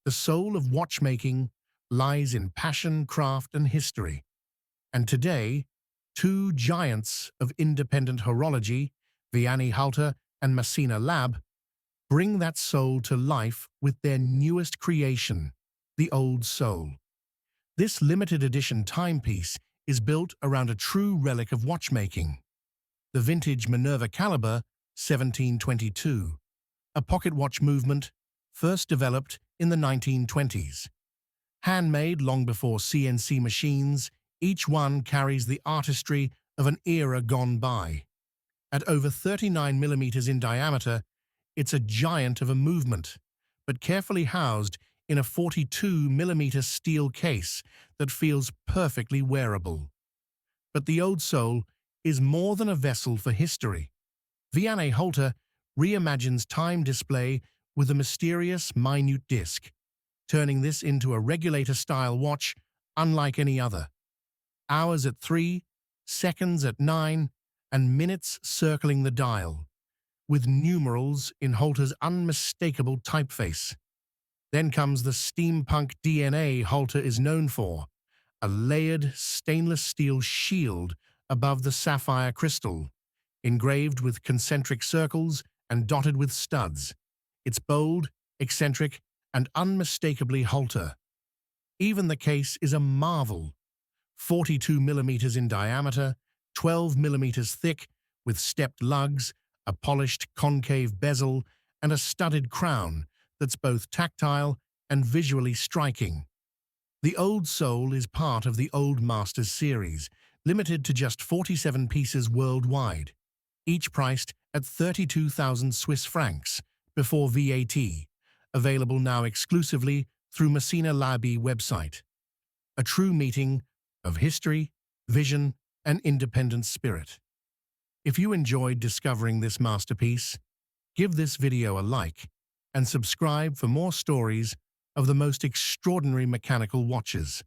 The soul of watchmaking lies in passion, craft, and history. And today, two giants of independent horology, Vianney Halter and Massena Lab, bring that soul to life with their newest creation, the Old Soul. This limited edition timepiece is built around a true relic of watchmaking, the vintage Minerva caliber 1722, a pocket watch movement first developed in the 1920s. Handmade long before CNC machines, each one carries the artistry of an era gone by. At over 39 millimeters in diameter, it's a giant of a movement, but carefully housed in a 42 millimeter steel case that feels perfectly wearable. But the Old Soul is more than a vessel for history. Vianney Halter reimagines time display with a mysterious, minute disc, turning this into a regulator-style watch unlike any other. Hours at 3, seconds at 9, and minutes circling the dial, with numerals in Halter's unmistakable typeface. Then comes the steampunk DNA Halter is known for, a layered stainless steel shield above the sapphire crystal, engraved with concentric circles and dotted with studs. It's bold, eccentric, and unmistakably Halter. Even the case is a marvel. 42 millimeters in diameter, 12 millimeters thick, with stepped lugs, a polished concave bezel, and a studded crown that's both tactile and visually striking. The Old Soul is part of the Old Masters series, limited to just 47 pieces worldwide, each priced at 32,000 Swiss francs before VAT, available now exclusively through Massena Lab's website. A true meeting of history, vision, and independent spirit. If you enjoyed discovering this masterpiece, give this video a like and subscribe for more stories of the most extraordinary mechanical watches.